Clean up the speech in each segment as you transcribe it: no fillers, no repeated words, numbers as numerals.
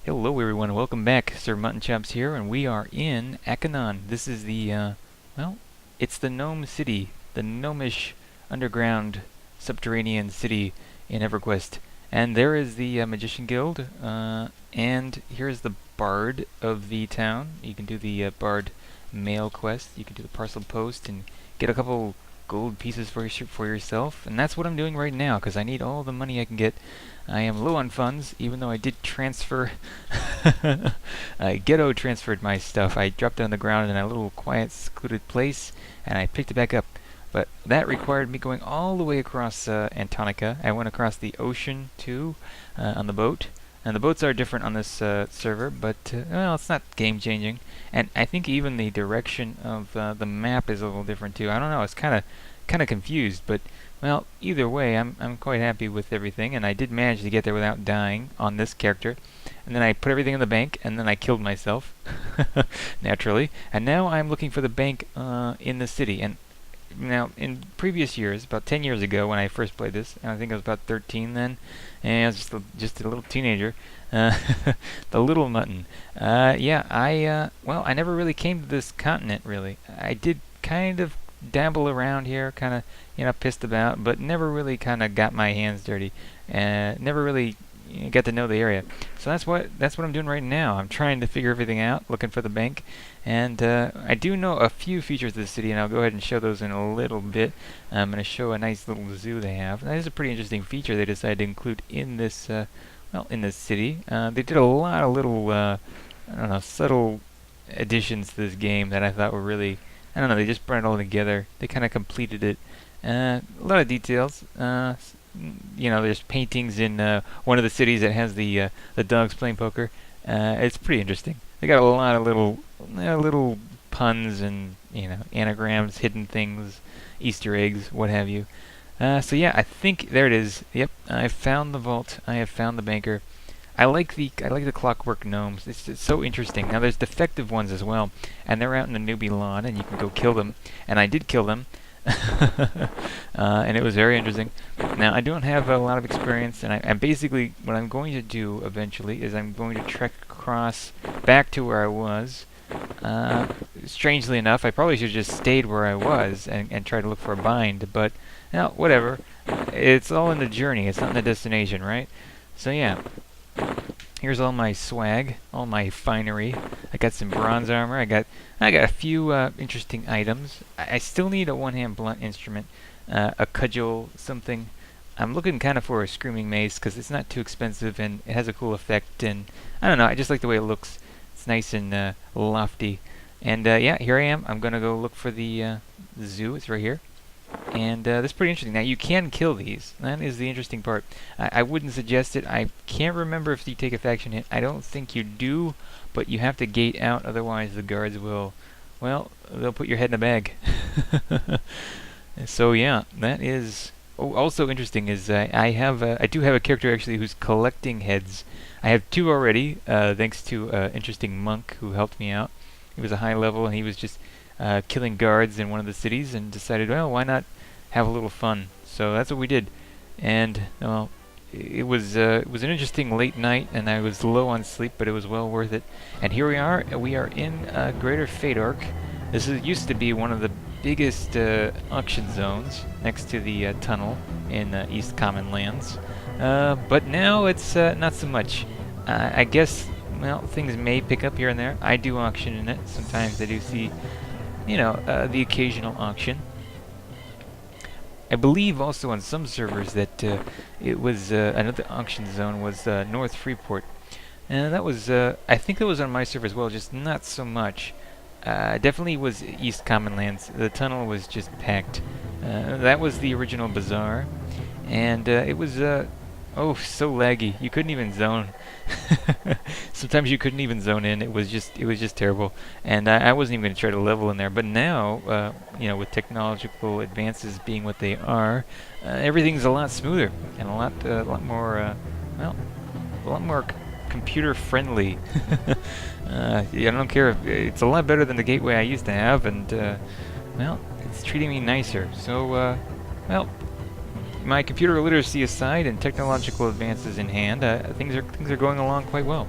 Hello everyone, welcome back. Sir Mutton Chops here, and we are in Ak'Anon. This is well, it's the Gnome City, the gnomish underground subterranean city in Everquest. And there is the Magician Guild, and here's the Bard of the town. You can do the Bard mail quest, you can do the parcel post, and get a couple gold pieces for yourself. And that's what I'm doing right now, because I need all the money I can get. I am low on funds, even though I did transfer. I ghetto transferred my stuff. I dropped it on the ground in a little quiet, secluded place, and I picked it back up. But that required me going all the way across Antonica. I went across the ocean, too, on the boat. And the boats are different on this server, but, well, it's not game-changing. And I think even the direction of the map is a little different, too. I don't know, it's kind of confused, but... Well, either way, I'm quite happy with everything, and I did manage to get there without dying on this character. And then I put everything in the bank, and then I killed myself, naturally. And now I'm looking for the bank in the city. And now, in previous years, about 10 years ago when I first played this, and I think I was about 13 then, and I was just a little teenager, the little mutton. Well, I never really came to this continent, really. I did kind of dabble around here, kind of, pissed about, but never really kind of got my hands dirty, and never really got to know the area. So that's what I'm doing right now. I'm trying to figure everything out, looking for the bank, and I do know a few features of the city, and I'll go ahead and show those in a little bit. I'm going to show a nice little zoo they have. That is a pretty interesting feature they decided to include in this, in this city. They did a lot of little, I don't know, subtle additions to this game that I thought were really, I don't know, they just brought it all together. They kind of completed it. A lot of details. There's paintings in one of the cities that has the dogs playing poker. It's pretty interesting. They got a lot of little puns and anagrams, hidden things, Easter eggs, what have you. So yeah, I think there it is. Yep, I found the vault. I have found the banker. I like the clockwork gnomes. It's so interesting. Now there's defective ones as well, and they're out in the newbie lawn, and you can go kill them. And I did kill them. And it was very interesting. Now, I don't have a lot of experience, and I'm basically, what I'm going to do eventually is I'm going to trek across back to where I was. Strangely enough, I probably should have just stayed where I was and try to look for a bind, but, whatever. It's all in the journey, it's not in the destination, right? So, yeah. Here's all my swag, all my finery. I got some bronze armor. I got a few interesting items. I still need a one-hand blunt instrument, a cudgel, something. I'm looking kind of for a screaming mace because it's not too expensive and it has a cool effect. And I don't know, I just like the way it looks. It's nice and lofty. And yeah, here I am. I'm gonna go look for the zoo. It's right here. And that's pretty interesting. Now, you can kill these. That is the interesting part. I wouldn't suggest it. I can't remember if you take a faction hit. I don't think you do, but you have to gate out. Otherwise, the guards will, well, they'll put your head in a bag. So, yeah, that is... Oh, also interesting is I do have a character, actually, who's collecting heads. I have two already, thanks to an interesting monk who helped me out. He was a high level, and he was just... killing guards in one of the cities, and decided, well, why not have a little fun? So that's what we did, and well, it was an interesting late night, and I was low on sleep, but it was well worth it. And here we are. We are in Greater Fedork. This used to be one of the biggest auction zones next to the tunnel in East Common Lands, but now it's not so much. I guess, well, things may pick up here and there. I do auction in it. Sometimes I do see the occasional auction. I believe also on some servers that it was another auction zone was North Freeport, and that was I think it was on my server as well, just not so much. Definitely was East Common Lands. The tunnel was just packed. That was the original bazaar, and it was oh, so laggy. You couldn't even zone. Sometimes you couldn't even zone in. It was just terrible. And I wasn't even going to try to level in there. But now, with technological advances being what they are, everything's a lot smoother and a lot more, computer friendly. I don't care if it's a lot better than the gateway I used to have, and well, it's treating me nicer. So, well. My computer literacy aside and technological advances in hand, things are going along quite well.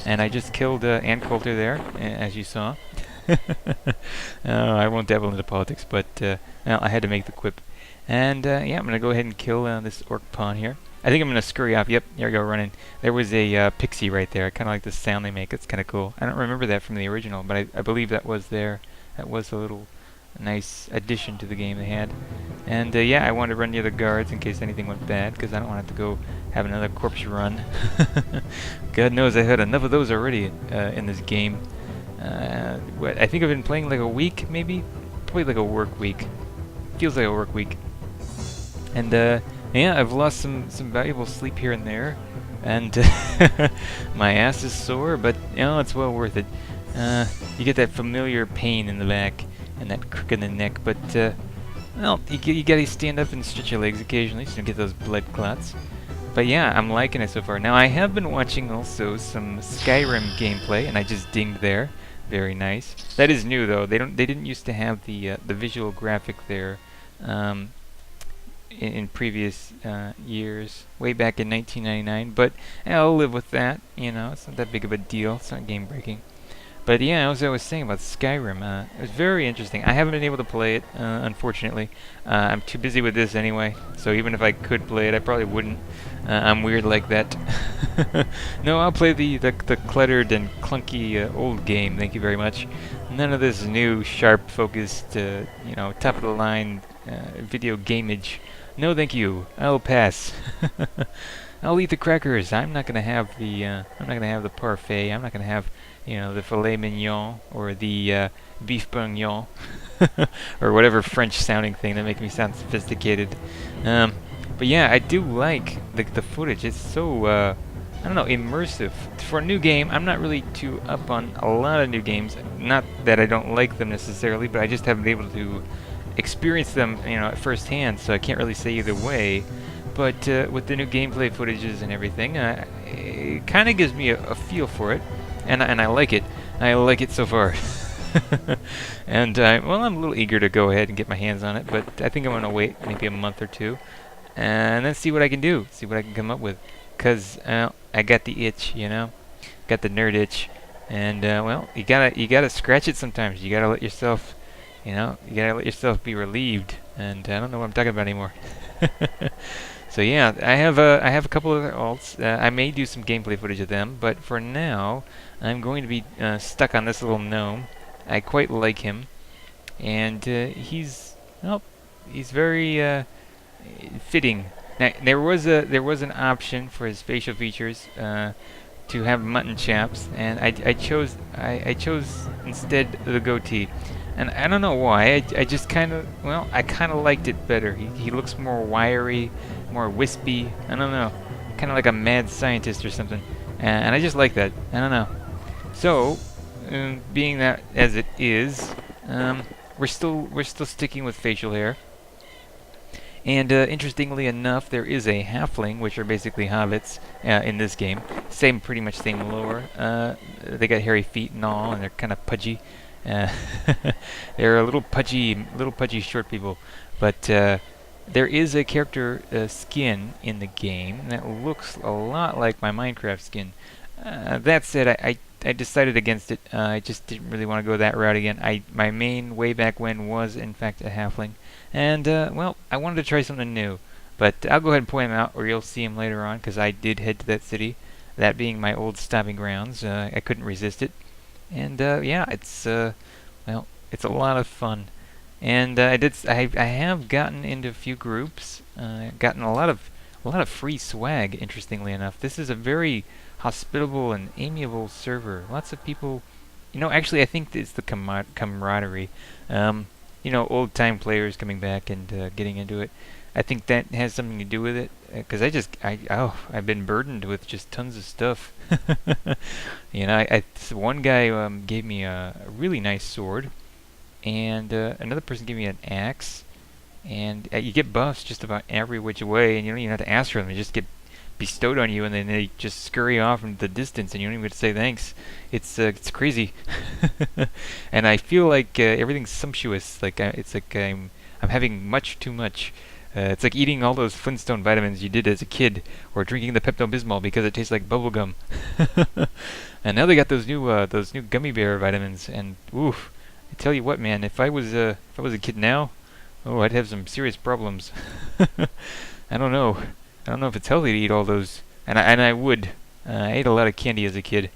And I just killed Ann Coulter there, as you saw. I won't dabble into politics, but well, I had to make the quip. And yeah, I'm going to go ahead and kill this orc pawn here. I think I'm going to scurry off. Yep, there we go, running. There was a pixie right there. I kind of like the sound they make. It's kind of cool. I don't remember that from the original, but I believe that was there. That was a little nice addition to the game they had. And yeah, I wanted to run near the guards in case anything went bad, because I don't want to have to go have another corpse run. God knows I've had enough of those already in this game. I think I've been playing like a week, maybe? Probably like a work week. Feels like a work week. And yeah, I've lost some valuable sleep here and there. And my ass is sore, but you know, it's well worth it. You get that familiar pain in the back and that crook in the neck, but well, you gotta stand up and stretch your legs occasionally so you don't get those blood clots. But yeah, I'm liking it so far. Now I have been watching also some Skyrim gameplay, and I just dinged there. Very nice. That is new though. They didn't used to have the visual graphic there in previous years, way back in 1999. But I'll live with that. You know, it's not that big of a deal. It's not game breaking. But yeah, as I was saying about Skyrim, it was very interesting. I haven't been able to play it, unfortunately. I'm too busy with this anyway, so even if I could play it, I probably wouldn't. I'm weird like that. No, I'll play the cluttered and clunky old game, thank you very much. None of this new, sharp-focused, you know, top-of-the-line video gameage. No, thank you. I'll pass. I'll eat the crackers. I'm not gonna have the parfait. I'm not gonna have, you know, the filet mignon or the beef bourguignon or whatever French-sounding thing that makes me sound sophisticated. But yeah, I do like the footage. It's so I don't know, immersive. For a new game, I'm not really too up on a lot of new games. Not that I don't like them necessarily, but I just haven't been able to experience them, you know, at first hand, so I can't really say either way. But with the new gameplay footages and everything, it kind of gives me a feel for it, and I like it. I like it so far. And well, I'm a little eager to go ahead and get my hands on it, but I think I'm gonna wait maybe a month or two, and then see what I can do, see what I can come up with. 'Cause I got the itch, you know, got the nerd itch, and well, you gotta scratch it sometimes. You gotta let yourself, you know, you gotta let yourself be relieved. And I don't know what I'm talking about anymore. So yeah, I have a couple of other alts. I may do some gameplay footage of them, but for now, I'm going to be stuck on this little gnome. I quite like him, and he's very fitting. Now there was an option for his facial features to have mutton chaps, and I chose instead the goatee. And I don't know why. I just kind of, well, I kind of liked it better. He looks more wiry, more wispy. I don't know, kind of like a mad scientist or something. And I just like that. I don't know. So, being that as it is, we're still sticking with facial hair. And interestingly enough, there is a halfling, which are basically hobbits in this game. Pretty much same lore. They got hairy feet and all, and they're kind of pudgy. They're a little pudgy short people, but there is a character skin in the game that looks a lot like my Minecraft skin. That said, I decided against it. I just didn't really want to go that route again. My main way back when was in fact a halfling, and well, I wanted to try something new. But I'll go ahead and point him out, or you'll see him later on, because I did head to that city, that being my old stomping grounds. I couldn't resist it. And yeah, it's well, it's a lot of fun, and I have gotten into a few groups, gotten a lot of free swag. Interestingly enough, this is a very hospitable and amiable server. Lots of people, you know. Actually, I think it's the camaraderie. You know, old time players coming back and getting into it. I think that has something to do with it, because I've been burdened with just tons of stuff. You know, one guy gave me a really nice sword, and another person gave me an axe, and you get buffs just about every which way, and you don't even have to ask for them; they just get bestowed on you, and then they just scurry off into the distance, and you don't even have to say thanks. It's crazy, and I feel like everything's sumptuous. Like it's like I'm having much too much. It's like eating all those Flintstone vitamins you did as a kid, or drinking the Pepto-Bismol because it tastes like bubblegum. And now they got those new gummy bear vitamins, and oof, I tell you what, man, if I was a kid now, oh, I'd have some serious problems. I don't know. I don't know if it's healthy to eat all those, and I would. I ate a lot of candy as a kid.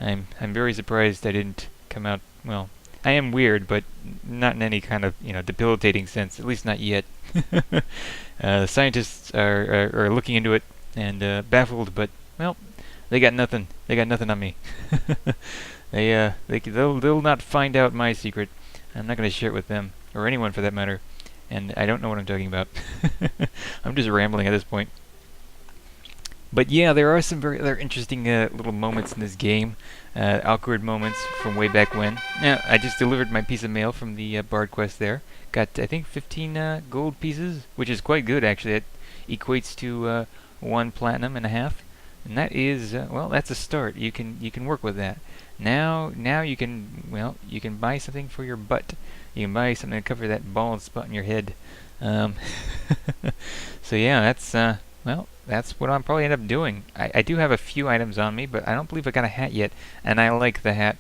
I'm very surprised I didn't come out well. I am weird, but not in any kind of debilitating sense. At least not yet. The scientists are looking into it and baffled, but well, they got nothing. They got nothing on me. They'll not find out my secret. I'm not going to share it with them or anyone for that matter. And I don't know what I'm talking about. I'm just rambling at this point. But yeah, there are some very interesting little moments in this game, awkward moments from way back when. Now, I just delivered my piece of mail from the Bard quest there. Got, I think, 15 gold pieces, which is quite good, actually. It equates to 1 platinum and a half. And that is, well, that's a start. You can work with that. Now you can buy something for your butt. You can buy something to cover that bald spot in your head. So yeah, that's what I'll probably end up doing. I do have a few items on me, but I don't believe I got a hat yet, and I like the hat.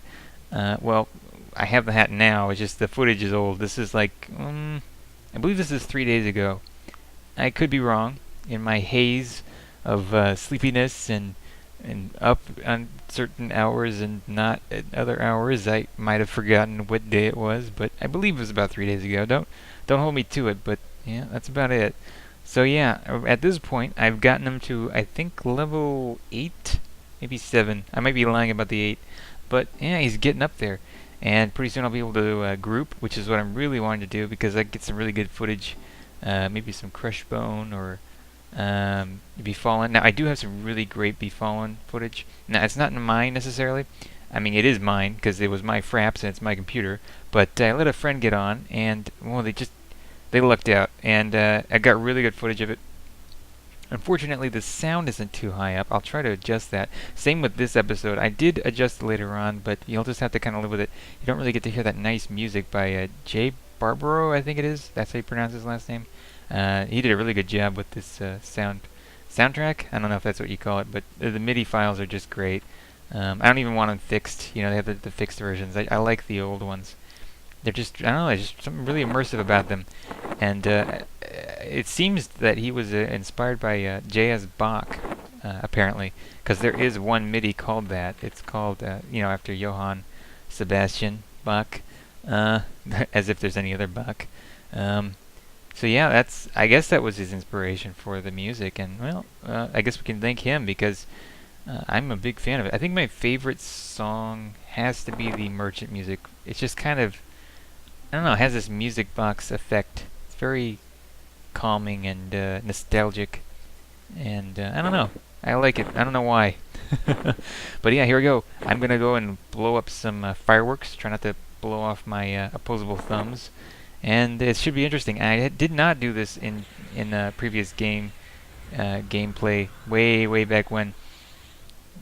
Well, I have the hat now, it's just the footage is old. This is like, I believe this is 3 days ago. I could be wrong. In my haze of sleepiness and up on certain hours and not at other hours, I might have forgotten what day it was, but I believe it was about 3 days ago. Don't hold me to it, but yeah, that's about it. So yeah, at this point, I've gotten him to, I think, level 8, maybe 7. I might be lying about the 8, but yeah, he's getting up there. And pretty soon I'll be able to group, which is what I'm really wanting to do, because I get some really good footage, maybe some Crush Bone or Befallen. Now, I do have some really great Befallen footage. Now, it's not mine necessarily. I mean, it is mine, because it was my fraps and it's my computer, but I let a friend get on, and, well, they lucked out, and I got really good footage of it. Unfortunately, the sound isn't too high up. I'll try to adjust that. Same with this episode. I did adjust it later on, but you'll just have to kind of live with it. You don't really get to hear that nice music by Jay Barbaro, I think it is. That's how you pronounce his last name. He did a really good job with this soundtrack. I don't know if that's what you call it, but the MIDI files are just great. I don't even want them fixed. They have the fixed versions. I like the old ones. They're just, I don't know, there's just something really immersive about them. And it seems that he was inspired by J.S. Bach, apparently, because there is one MIDI called that. It's called, after Johann Sebastian Bach, as if there's any other Bach. So yeah, I guess that was his inspiration for the music, and well, I guess we can thank him because I'm a big fan of it. I think my favorite song has to be the Merchant music. It's just kind of, I don't know, it has this music box effect. It's very calming and nostalgic, and I don't know. I like it. I don't know why. But yeah, here we go. I'm gonna go and blow up some fireworks. Try not to blow off my opposable thumbs, and it should be interesting. I did not do this in previous gameplay way back when.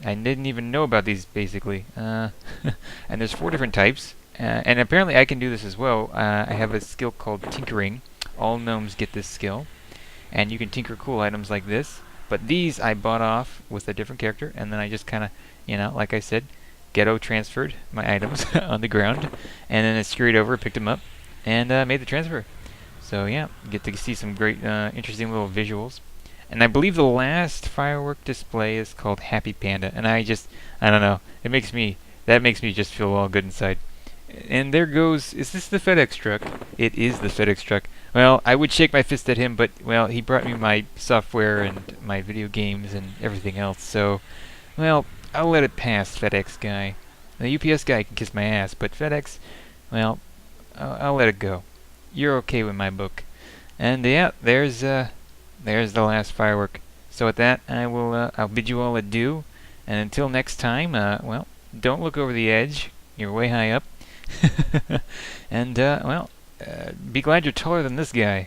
I didn't even know about these basically. And there's 4 different types. And apparently I can do this as well. I have a skill called Tinkering. All gnomes get this skill. And you can tinker cool items like this. But these I bought off with a different character. And then I just kind of, like I said, ghetto transferred my items on the ground. And then I scurried over, picked them up, and made the transfer. So yeah, get to see some great, interesting little visuals. And I believe the last firework display is called Happy Panda. And I don't know. That makes me just feel all good inside. And there goes, is this the FedEx truck? It is the FedEx truck. Well, I would shake my fist at him, but, well, he brought me my software and my video games and everything else, so, well, I'll let it pass, FedEx guy. The UPS guy can kiss my ass, but FedEx, well, I'll let it go. You're okay with my book. And, yeah, there's the last firework. So with that, I'll bid you all adieu, and until next time, well, don't look over the edge. You're way high up. And, be glad you're taller than this guy.